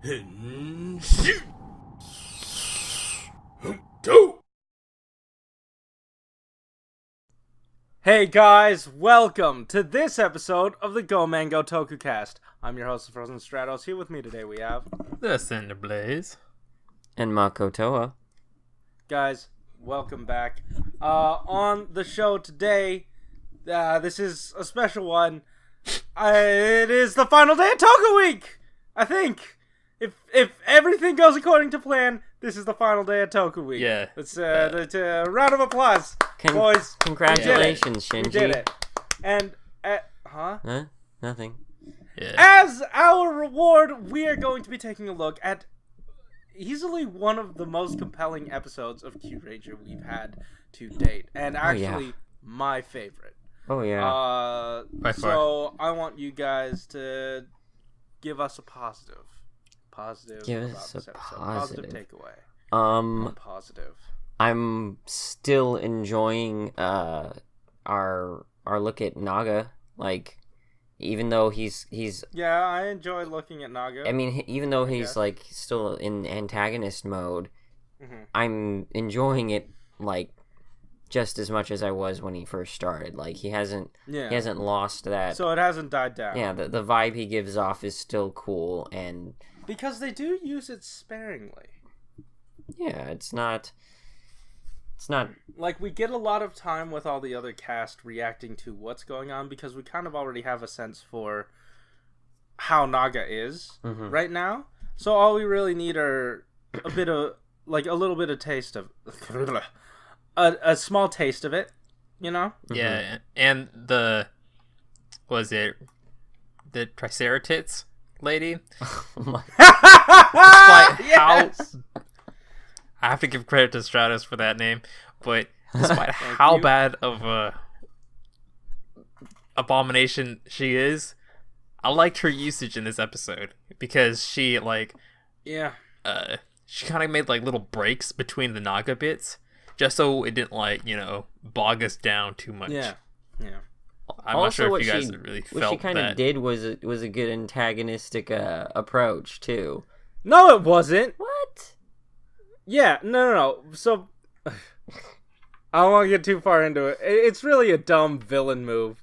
Hey guys, welcome to this episode of the Go Mango Toku Cast. I'm your host, Frozen Stratos. Here with me today we have the Cinder Blaze and Makotoa. Guys, welcome back. On the show today, this is a special one. It is the final day of Toku Week. I think if everything goes according to plan, this is the final day of Toku Week. Yeah. Let's round of applause, boys. Congratulations, Shinji. We did it. And Huh? Nothing. Yeah. As our reward, we are going to be taking a look at easily one of the most compelling episodes of Kyuranger we've had to date, and actually my favorite. Oh yeah. So I want you guys to give us a positive. Give about us this a episode. positive Takeaway. Positive. I'm still enjoying our look at Naga. Like, even though he's Yeah, I enjoy looking at Naga. I mean, even though he's like still in antagonist mode, I'm enjoying it like just as much as I was when he first started. Like, he hasn't lost that. So it hasn't died down. Yeah, the vibe he gives off is still cool, and because they do use it sparingly. Yeah, it's not like, we get a lot of time with all the other cast reacting to what's going on because we kind of already have a sense for how Naga is right now. So all we really need are a little bit of taste of a small taste of it, you know? Yeah, and the Triceratits lady? Yes! I have to give credit to Stratos for that name, but despite how bad of a abomination she is, I liked her usage in this episode because she she kind of made like little breaks between the Naga bits just so it didn't bog us down too much. Yeah. I'm not sure if you guys really felt that. What she kind of did was a good antagonistic approach too. No, it wasn't. What? Yeah, no. So, I don't want to get too far into it. It's really a dumb villain move.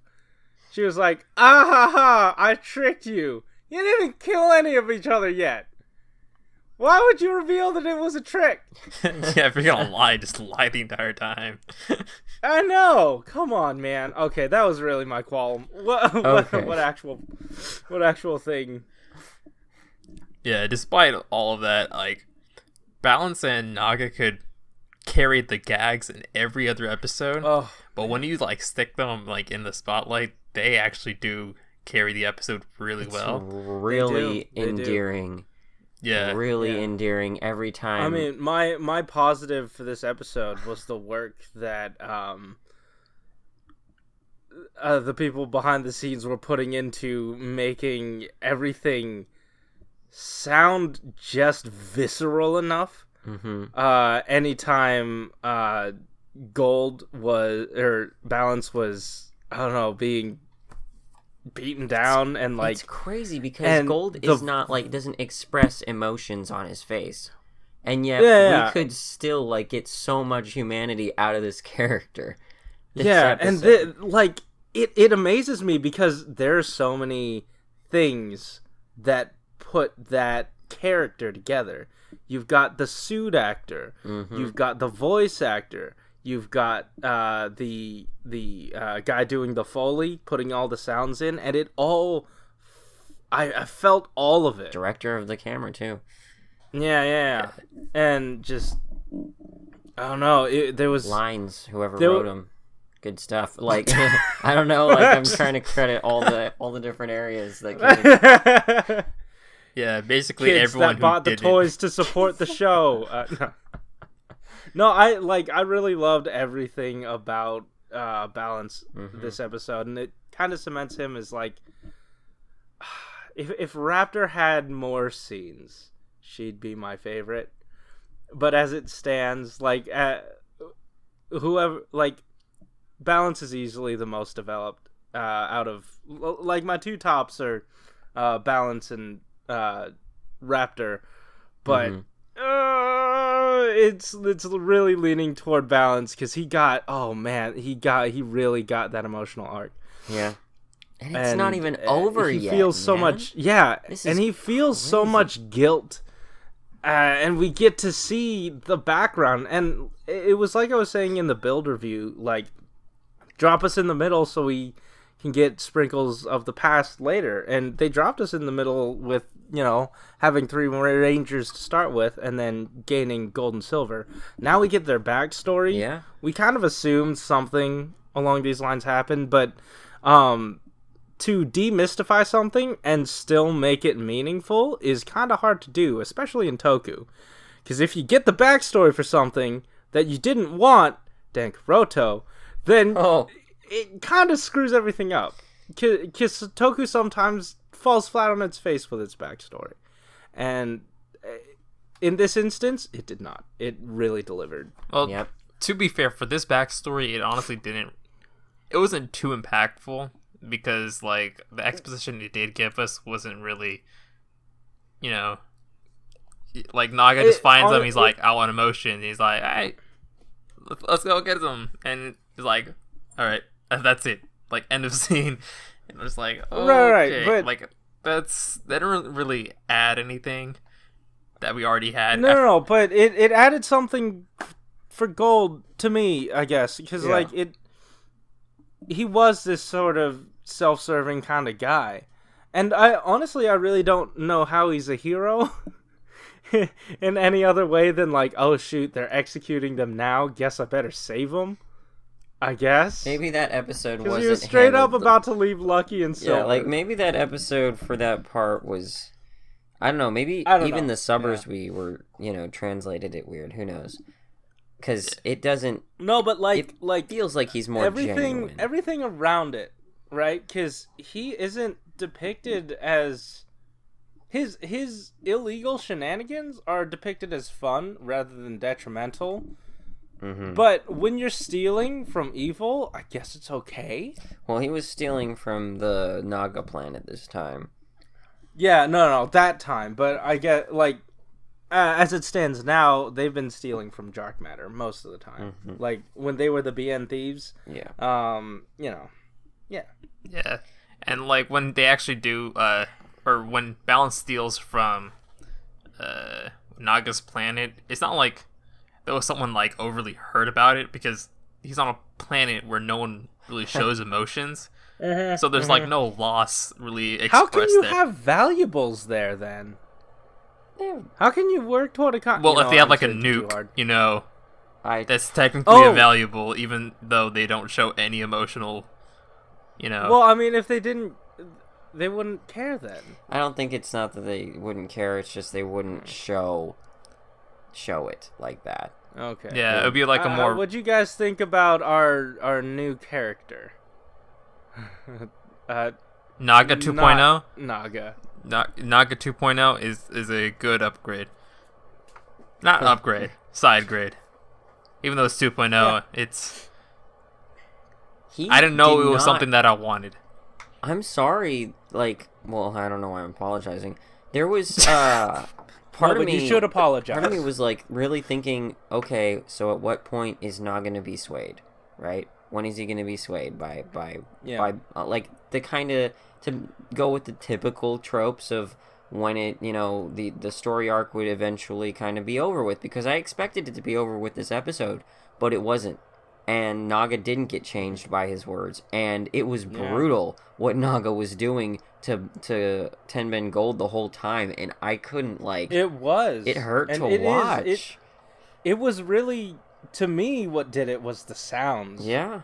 She was like, "Ah ha ha! I tricked you. You didn't kill any of each other yet. Why would you reveal that it was a trick?" Yeah, if you're gonna lie, just lie the entire time. I know. Come on, man. Okay, that was really my qualm. What actual thing? Yeah, despite all of that, Balance and Naga could carry the gags in every other episode. Oh, but when you stick them in the spotlight, they actually do carry the episode really well. Really endearing. Yeah. Really endearing every time. I mean, my positive for this episode was the work that the people behind the scenes were putting into making everything sound just visceral enough. Anytime Balance was, I don't know, being beaten down, and it's crazy because Gold is not doesn't express emotions on his face, and yet we could still get so much humanity out of this character. And it amazes me because there are so many things that put that character together. You've got the suit actor, you've got the voice actor, you've got the guy doing the Foley, putting all the sounds in, and it all, I felt all of it. Director of the camera too. Yeah. And just, I don't know, there was lines, whoever wrote them. Good stuff. I don't know, I'm trying to credit all the different areas that Yeah, basically kids everyone that bought who the did toys to support the show. No, I really loved everything about Balance this episode, and it kind of cements him as if Raptor had more scenes, she'd be my favorite. But as it stands, whoever Balance is easily the most developed out of my two tops are Balance and raptor, but it's really leaning toward balance because he really got that emotional arc. Yeah. And it's not even over yet. He feels so much, and he feels so much guilt. And we get to see the background, and it was like I was saying in the build review, like, drop us in the middle so we can get sprinkles of the past later. And they dropped us in the middle with, having 3 Rangers to start with, and then gaining gold and silver. Now we get their backstory. Yeah. We kind of assumed something along these lines happened, but to demystify something and still make it meaningful is kind of hard to do, especially in Toku. Because if you get the backstory for something that you didn't want, Dankaroto, then it kind of screws everything up. Because Toku sometimes falls flat on its face with its backstory. And in this instance, it did not. It really delivered. Well, to be fair, for this backstory, it honestly didn't... It wasn't too impactful. Because, like, the exposition it did give us wasn't really, like, Naga just finds him, he's like, out on emotion, he's like, hey, let's go get him, and he's like, alright, that's it, like, end of scene, and it's like, oh, okay, but... like, that didn't really add anything that we already had. No, but it added something for Gold to me, I guess, because, like, he was this sort of self-serving kind of guy. And I really don't know how he's a hero in any other way than, like, oh shoot, they're executing them now, guess I better save them, I guess. Maybe that episode wasn't... he was straight up about to leave Lucky and Silver. Yeah, like, maybe that episode for that part was... I don't know, maybe even the subbers we were, translated it weird, who knows. Because it doesn't... No, but, like... It feels like he's more genuine. Everything around it, right? Because he isn't depicted as... His illegal shenanigans are depicted as fun rather than detrimental. Mm-hmm. But when you're stealing from evil, I guess it's okay. Well, he was stealing from the Naga planet this time. Yeah, no, that time. But I get, like... as it stands now, they've been stealing from Dark Matter most of the time. Mm-hmm. Like, when they were the BN thieves. Yeah. Yeah. Yeah. And, like, when they actually do, or when Balance steals from Naga's planet, it's not like there was someone, like, overly hurt about it, because he's on a planet where no one really shows emotions. So there's, like, no loss really expressed there. How can you have valuables there, then? How can you work toward a Well, if they have, like, a nuke, that's technically a valuable, even though they don't show any emotional, Well, I mean, if they didn't, they wouldn't care then. I don't think it's not that they wouldn't care, it's just they wouldn't show it like that. Okay. Yeah, it would be like a more... What'd you guys think about our new character? Naga 2.0? Naga. Naga 2.0 is a good upgrade. Not upgrade, side grade. Even though it's 2.0, it's... I didn't know it was something that I wanted. I'm sorry, like... Well, I don't know why I'm apologizing. There was, part of me... you should apologize. Part of me was, like, really thinking, okay, so at what point is Naga going to be swayed, right? When is he going to be swayed by like, the kind of... To go with the typical tropes of when it, the story arc would eventually kind of be over with, because I expected it to be over with this episode, but it wasn't. And Naga didn't get changed by his words, and it was brutal what Naga was doing to Tenben Gold the whole time, and I couldn't, like... It was. It hurt to watch. It was really, to me, what did it was the sounds. Yeah.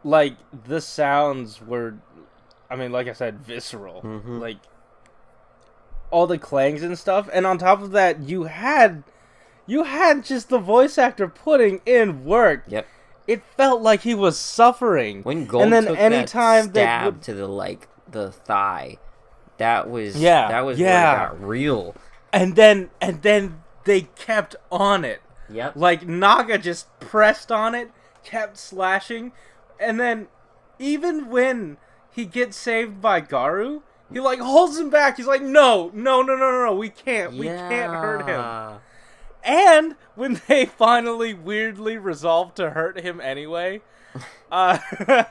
Like, the sounds were... I mean, like I said, visceral. Mm-hmm. Like, all the clangs and stuff. And on top of that, you had just the voice actor putting in work. Yep. It felt like he was suffering. When Gold and then took anytime that stab to the thigh, that was where it got real. And then they kept on it. Yep. Like, Naga just pressed on it, kept slashing, and then even when he gets saved by Garu, He like holds him back. He's like, no, we can't hurt him. And when they finally weirdly resolved to hurt him anyway, I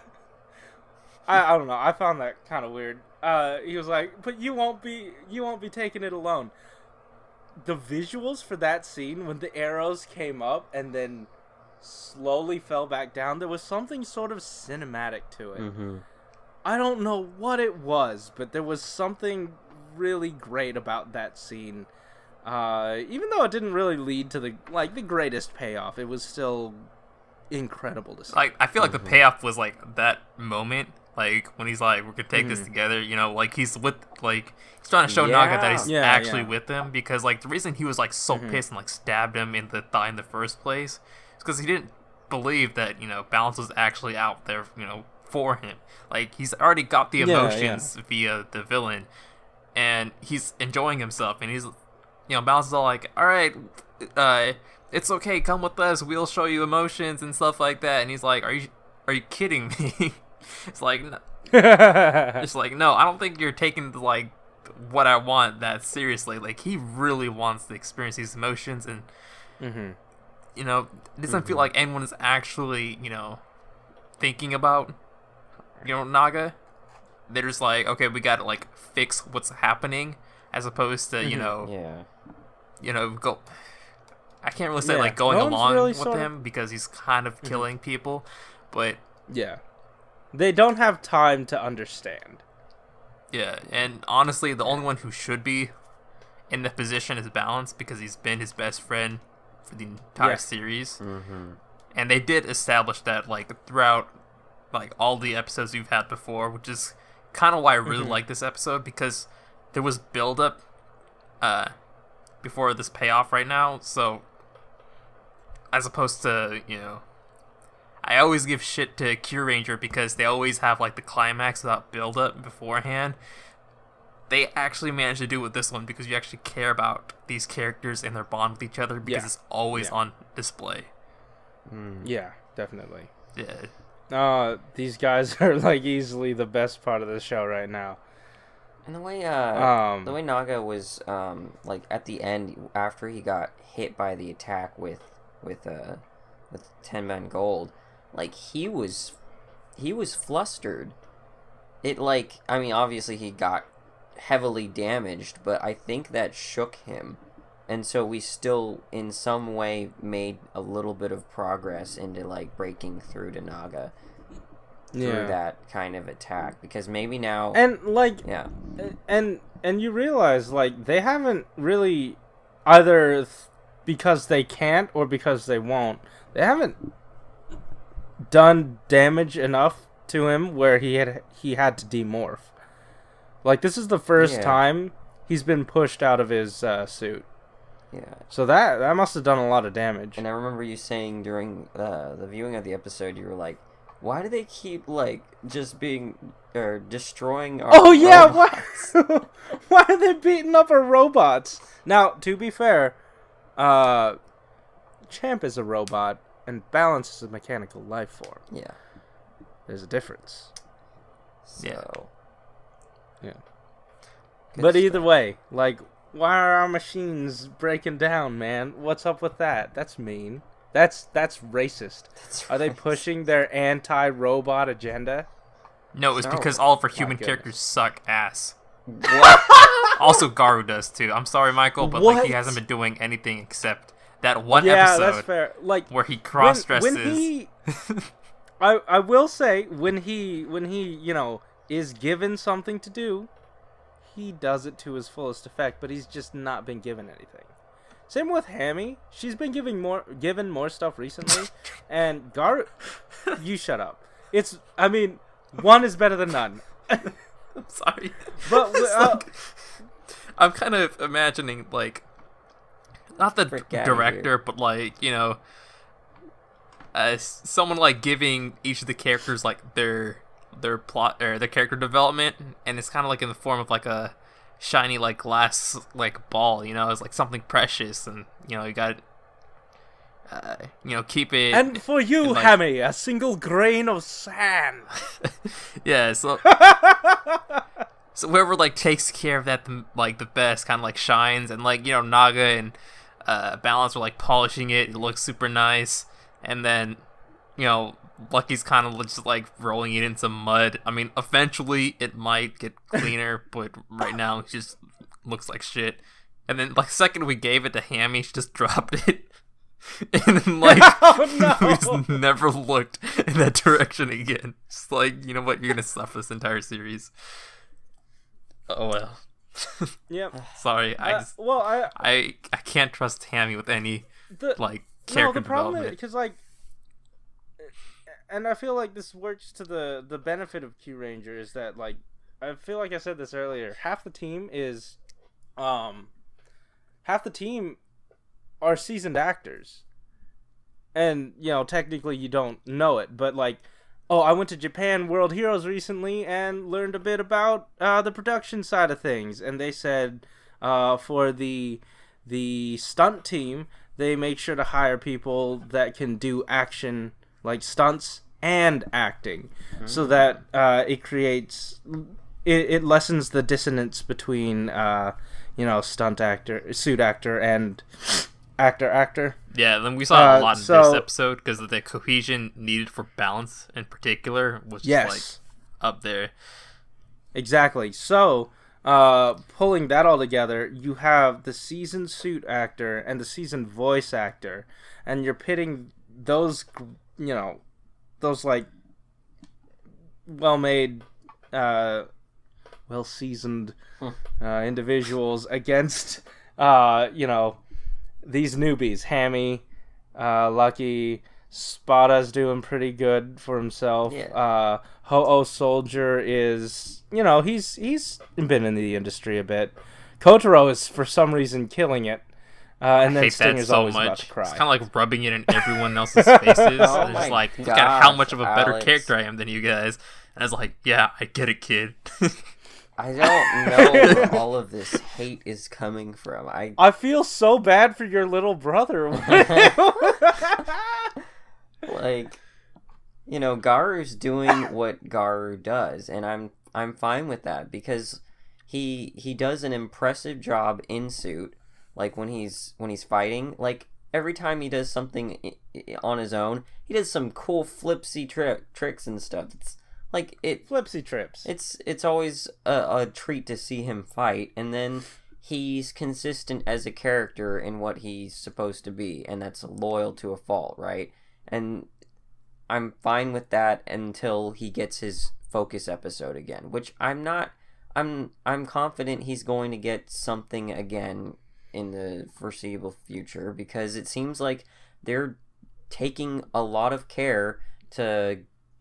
don't know. I found that kind of weird. He was like, but you won't be taking it alone. The visuals for that scene when the arrows came up and then slowly fell back down, there was something sort of cinematic to it. Mm-hmm. I don't know what it was, but there was something really great about that scene. Even though it didn't really lead to the greatest payoff, it was still incredible to see. Like, I feel like the payoff was like that moment, like when he's like, "We're gonna take this together," you know, like he's trying to show Naga that he's actually with him, because like the reason he was like so pissed and like stabbed him in the thigh in the first place is because he didn't believe that, you know, Balance was actually out there, you know, for him. Like, he's already got the emotions via the villain, and he's enjoying himself, and he's, you know, Balance is all like, all right, it's okay, come with us, we'll show you emotions and stuff like that, and he's like, are you kidding me? It's like, no. It's like, no, I don't think you're taking like what I want that seriously. Like, he really wants to experience these emotions, and you know, it doesn't feel like anyone is actually, you know, thinking about, you know, Naga. They're just like, okay, we gotta like fix what's happening, as opposed to, you know, you know, go. I can't really say like going along really with him because he's kind of killing people, but they don't have time to understand. Yeah, and honestly, the only one who should be in the position is Balance, because he's been his best friend for the entire series. And they did establish that like throughout like all the episodes we've had before, which is kind of why I really like this episode, because there was build up before this payoff right now. So as opposed to, you know, I always give shit to Kyuranger because they always have like the climax without build up beforehand. They actually managed to do it with this one, because you actually care about these characters and their bond with each other, because it's always on display. Yeah, definitely. Yeah. These guys are like easily the best part of the show right now. And the way Naga was like at the end, after he got hit by the attack with 10 Men Gold, like he was flustered. It like, I mean, obviously he got heavily damaged, but I think that shook him. And so we still, in some way, made a little bit of progress into, like, breaking through to Naga through that kind of attack. Because maybe now... And, like... Yeah. And you realize, like, they haven't really, either because they can't or because they won't, they haven't done damage enough to him where he had to demorph. Like, this is the first time he's been pushed out of his suit. Yeah. So that must have done a lot of damage. And I remember you saying during the viewing of the episode, you were like, why do they keep, like, just being, or destroying our robots? Why are they beating up our robots? Now, to be fair, Champ is a robot, and Balance is a mechanical life form. Yeah. There's a difference. So... Yeah. But either way, like, why are our machines breaking down, man? What's up with that? That's mean. That's racist. Are they pushing their anti-robot agenda? No, it's because all of our human characters suck ass. What? Also, Garu does too. I'm sorry, Michael, but like he hasn't been doing anything except that one episode that's fair. Like, where he cross-dresses. When he, I will say, when he you know, is given something to do, he does it to his fullest effect, but he's just not been given anything. Same with Hammy. She's been given more stuff recently, and you shut up. I mean, one is better than none. I'm sorry. But like, I'm kind of imagining, like, not the director, but like, you know, someone like giving each of the characters like their plot or their character development, and it's kind of like in the form of like a shiny like glass like ball, you know, it's like something precious, and you know you got you know, keep it. And for you, like, Hammy, a single grain of sand. Yeah, so So whoever like takes care of that the best kind of like shines, and like Naga and Balance are like polishing it. It looks super nice, and then Lucky's kind of just like rolling it in some mud. I mean, eventually it might get cleaner, but right now it just looks like shit. And then like the second we gave it to Hammy, she just dropped it. And then like we just never looked in that direction again. Just like, you know what, you're gonna suffer this entire series. Oh well. Yep. Sorry, I can't trust Hammy with any character development. Because like, and I feel like this works to the benefit of Kyuranger is that like, I feel like I said this earlier. Half the team are seasoned actors, and technically you don't know it, but like, oh, I went to Japan World Heroes recently and learned a bit about the production side of things, and they said for the stunt team they make sure to hire people that can do action like stunts and acting, so that it creates it lessens the dissonance between stunt actor, suit actor, and actor. Yeah, then we saw a lot in this episode because of the cohesion needed for Balance in particular was just like up there. Exactly. So, pulling that all together, you have the seasoned suit actor and the seasoned voice actor, and you're pitting those, those like well-made, well-seasoned individuals against, these newbies. Hammy, Lucky, Spada's doing pretty good for himself. Yeah. Ho-Oh Soldier is, he's been in the industry a bit. Kotaro is for some reason killing it. And then Stinger's always about to cry. It's kind of like rubbing it in everyone else's faces. It's just like, look at how much of a better character I am than you guys. And it's like, yeah, I get it, kid. I don't know where all of this hate is coming from. I feel so bad for your little brother. Like, Garu's doing what Garu does, and I'm fine with that because he does an impressive job in suit. Like when he's fighting, like every time he does something on his own, he does some cool flipsy tricks and stuff. It's like flipsy trips. It's always a treat to see him fight, and then he's consistent as a character in what he's supposed to be, and that's loyal to a fault, right? And I'm fine with that until he gets his focus episode again, which I'm not. I'm confident he's going to get something again in the foreseeable future because it seems like they're taking a lot of care to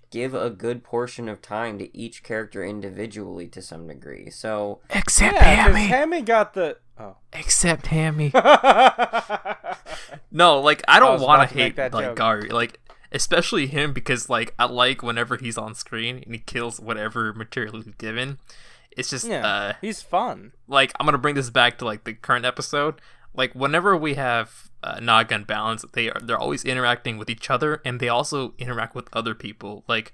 give a good portion of time to each character individually to some degree. So except Hammy. Hammy got the except Hammy. No, like I don't want to hate like Garu, like especially him because like I like whenever he's on screen and he kills whatever material he's given. It's just he's fun. Like I'm gonna bring this back to like the current episode. Like whenever we have Naga and Balance, they're always interacting with each other, and they also interact with other people. Like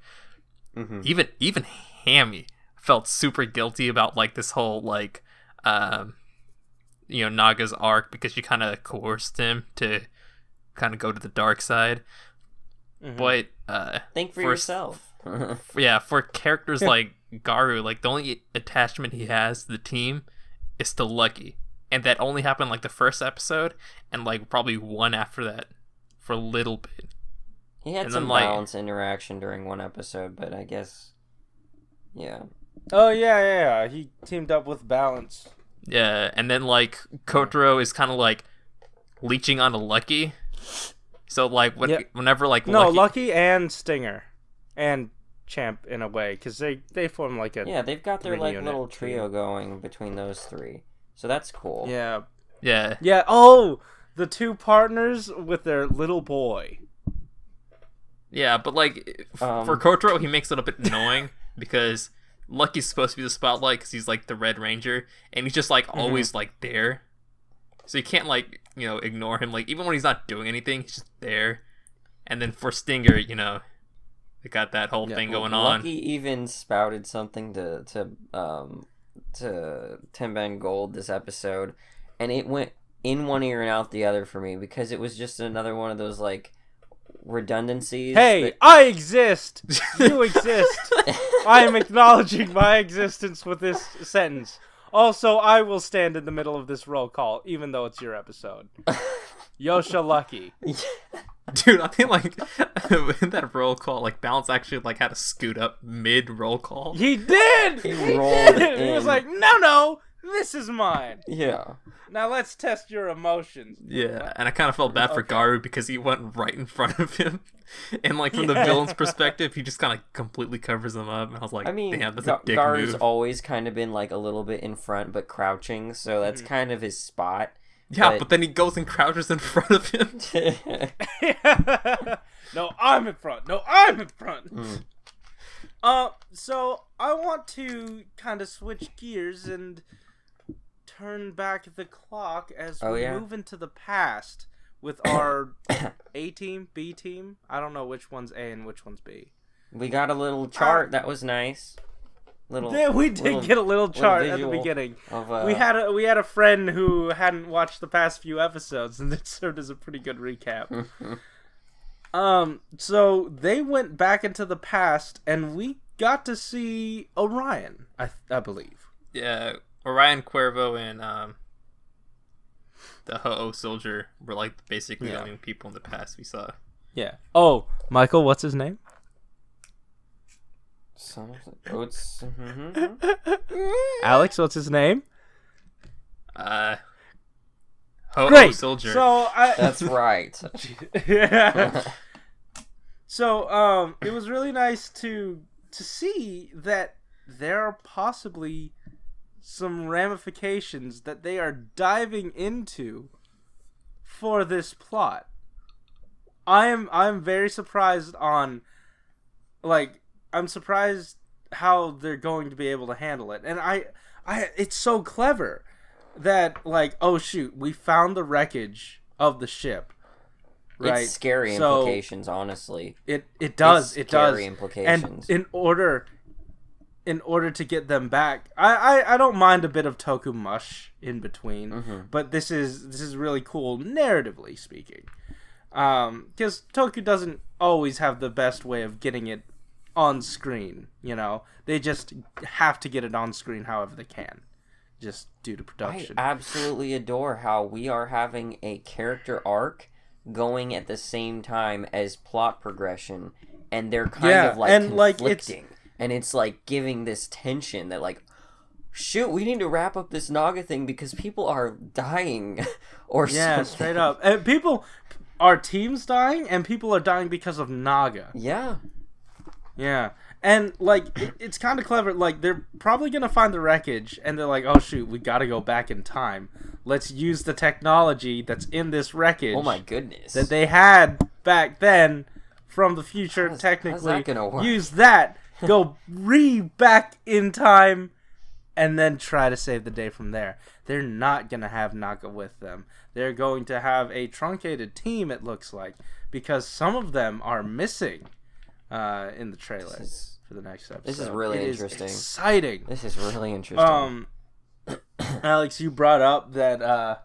even Hammy felt super guilty about like this whole like Naga's arc because she kind of coerced him to kind of go to the dark side. But think for yourself. Yeah, for characters like Garu, like the only attachment he has to the team is to Lucky, and that only happened like the first episode and like probably one after that for a little bit. He had some Balance interaction during one episode, but I guess oh yeah he teamed up with Balance. Yeah, and then like Kotaro is kind of like leeching onto Lucky, so like whenever like Lucky and Stinger and Champ in a way because they form like a they've got their like little trio going between those three, so that's cool. Yeah. Oh, the two partners with their little boy. Yeah, but like for Kotaro, he makes it a bit annoying because Lucky's supposed to be the spotlight because he's like the Red Ranger, and he's just like always like there, so you can't like ignore him. Like even when he's not doing anything, he's just there. And then for Stinger, they got that whole thing going on. Lucky even spouted something to Tenban Gold this episode, and it went in one ear and out the other for me because it was just another one of those like redundancies. Hey, I exist. You exist. I am acknowledging my existence with this sentence. Also, I will stand in the middle of this roll call, even though it's your episode. Yosha Lucky. Dude, I think like in that roll call, like Balance actually like had to scoot up mid roll call. He did. He did. He was like, "No, this is mine." Yeah. Now let's test your emotions. Yeah, and I kind of felt bad for Garu because he went right in front of him, and like from the villain's perspective, he just kind of completely covers him up. And I was like, "Damn, that's a dick Garu's move." always kind of been like a little bit in front but crouching, so that's kind of his spot. Yeah, but then he goes and crouches in front of him. No, I'm in front. No, I'm in front. So I want to kind of switch gears and turn back the clock as we move into the past with our A team, B team. I don't know which one's A and which one's B. We got a little chart that was nice. We did get a little chart at the beginning. We had a friend who hadn't watched the past few episodes, and it served as a pretty good recap. So they went back into the past, and we got to see Orion, I believe. Yeah, Orion, Cuervo, and the Ho-Oh soldier were like basically the only people in the past we saw. Yeah. Oh, Michael, what's his name? Alex, what's his name? Ho-Oh soldier. So that's right. Yeah. So it was really nice to see that there are possibly some ramifications that they are diving into for this plot. I'm very surprised on, like, I'm surprised how they're going to be able to handle it. And it's so clever that, like, oh shoot, we found the wreckage of the ship. Right? It's scary implications, honestly. It does. It's scary implications. And in order to get them back, I don't mind a bit of Toku mush in between, but this is really cool narratively speaking. Because Toku doesn't always have the best way of getting it on screen, you know? They just have to get it on screen however they can, just due to production. I absolutely adore how we are having a character arc going at the same time as plot progression, and they're kind of like conflicting. And it's like giving this tension that, like, shoot, we need to wrap up this Naga thing because people are dying or something. Yeah, straight up. And our team's dying, and people are dying because of Naga. Yeah. Yeah. And, like, it's kind of clever. Like, they're probably going to find the wreckage, and they're like, oh, shoot, we got to go back in time. Let's use the technology that's in this wreckage. Oh, my goodness. That they had back then from the future, technically. How's that gonna work? Use that, go back in time, and then try to save the day from there. They're not going to have Naga with them. They're going to have a truncated team, it looks like, because some of them are missing in the trailer for the next episode. This is really interesting. Exciting. This is really interesting. Alex, you brought up that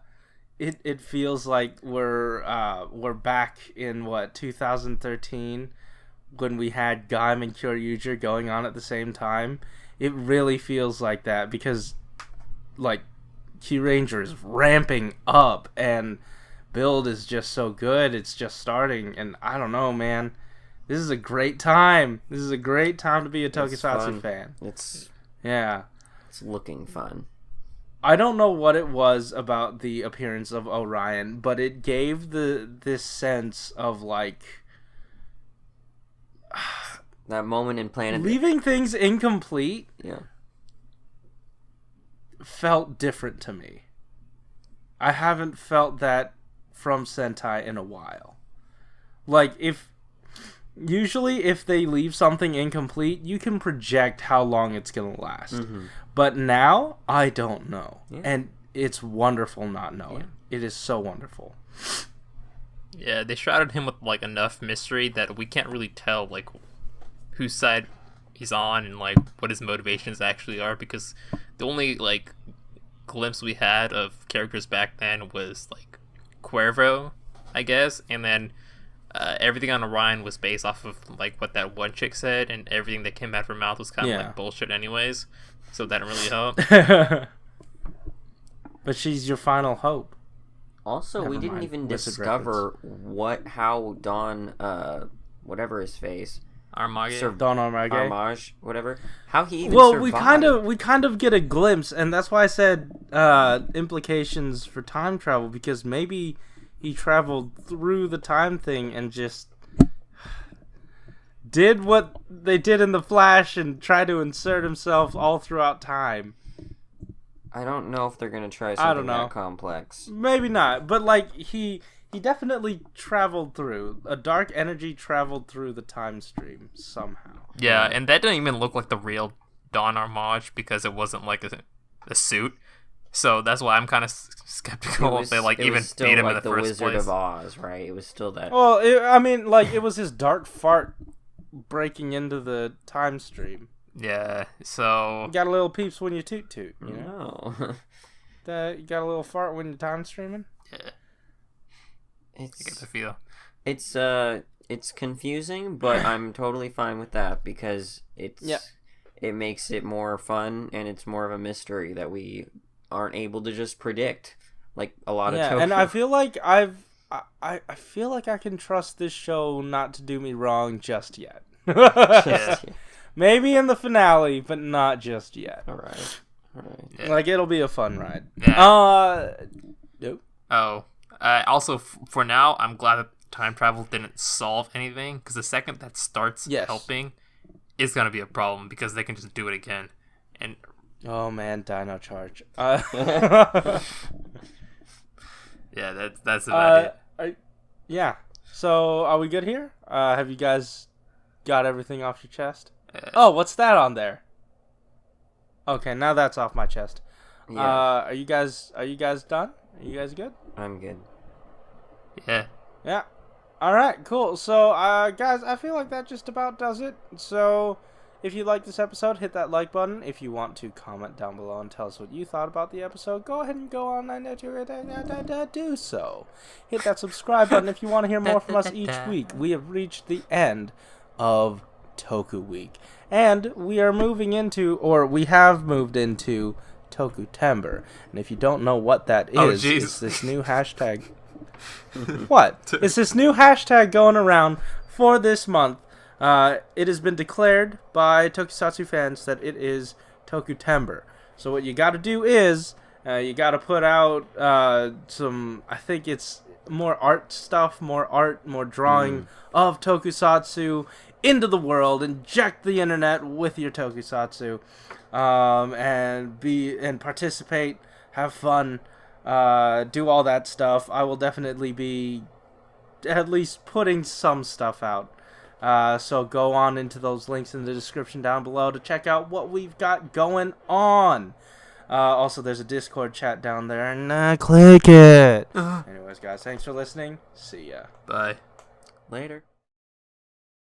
it feels like we're back in 2013 when we had Gaim and Kyuranger going on at the same time. It really feels like that because, like, Kyuranger is ramping up and build is just so good. It's just starting, and I don't know, man. This is a great time. This is a great time to be a Tokusatsu fan. It's looking fun. I don't know what it was about the appearance of Orion, but it gave this sense of, like, that moment in Planet leaving things incomplete. Yeah. Felt different to me. I haven't felt that from Sentai in a while. Like, usually if they leave something incomplete, you can project how long it's gonna last. Mm-hmm. But now, I don't know. Yeah. And it's wonderful not knowing. Yeah. It is so wonderful. Yeah, they shrouded him with, like, enough mystery that we can't really tell, like, whose side he's on and like what his motivations actually are, because the only like glimpse we had of characters back then was like Cuervo, I guess, and then everything on Orion was based off of like what that one chick said, and everything that came out of her mouth was kind of like bullshit anyways, so that didn't really help. But she's your final hope. Also, we didn't even discover how Don, whatever his face, Armage, Don Armage, whatever, how he even survived. we kind of get a glimpse, and that's why I said implications for time travel, because maybe he traveled through the time thing and just did what they did in The Flash and tried to insert himself all throughout time. I don't know if they're gonna try something that complex. Maybe not, but like he definitely traveled through. A dark energy traveled through the time stream somehow. Yeah, and that didn't even look like the real Don Armage because it wasn't like a suit. So that's why I'm kind of skeptical if they like even beat him in the first Wizard place. of Oz, right? It was still that. Well, it was his dark fart breaking into the time stream. Yeah, so You got a little peeps when you toot toot, you know? No. You got a little fart when you're time streaming? Yeah. I get the feel. It's confusing, but I'm totally fine with that because it makes it more fun and it's more of a mystery that we aren't able to just predict like a lot of Toku. And I feel like I feel like I can trust this show not to do me wrong just yet. Maybe in the finale, but not just yet. All right. Yeah. Like, it'll be a fun ride. Yeah. Nope. Oh. Also, for now, I'm glad that time travel didn't solve anything, because the second that starts helping, it's going to be a problem, because they can just do it again. And oh, man, Dino Charge. Yeah, that's about it. Yeah. So, are we good here? Have you guys got everything off your chest? Oh, what's that on there? Okay, now that's off my chest. Yeah. Are you guys done? Are you guys good? I'm good. Yeah. Yeah. All right, cool. So, guys, I feel like that just about does it. So, if you like this episode, hit that like button. If you want to comment down below and tell us what you thought about the episode, go ahead and go on and do so. Hit that subscribe button if you want to hear more from us each week. We have reached the end of Toku Week, and we have moved into Toku-tember. And if you don't know what that is, it's this new hashtag. What? It's this new hashtag going around for this month. It has been declared by Tokusatsu fans that it is Toku-tember. So what you got to do is you got to put out some, I think it's more art stuff, more drawing of Tokusatsu into the world. Inject the internet with your Tokusatsu, and participate, have fun, do all that stuff. I will definitely be at least putting some stuff out. So go on into those links in the description down below to check out what we've got going on. Also, there's a Discord chat down there, and click it. Anyways, guys, thanks for listening. See ya. Bye. Later.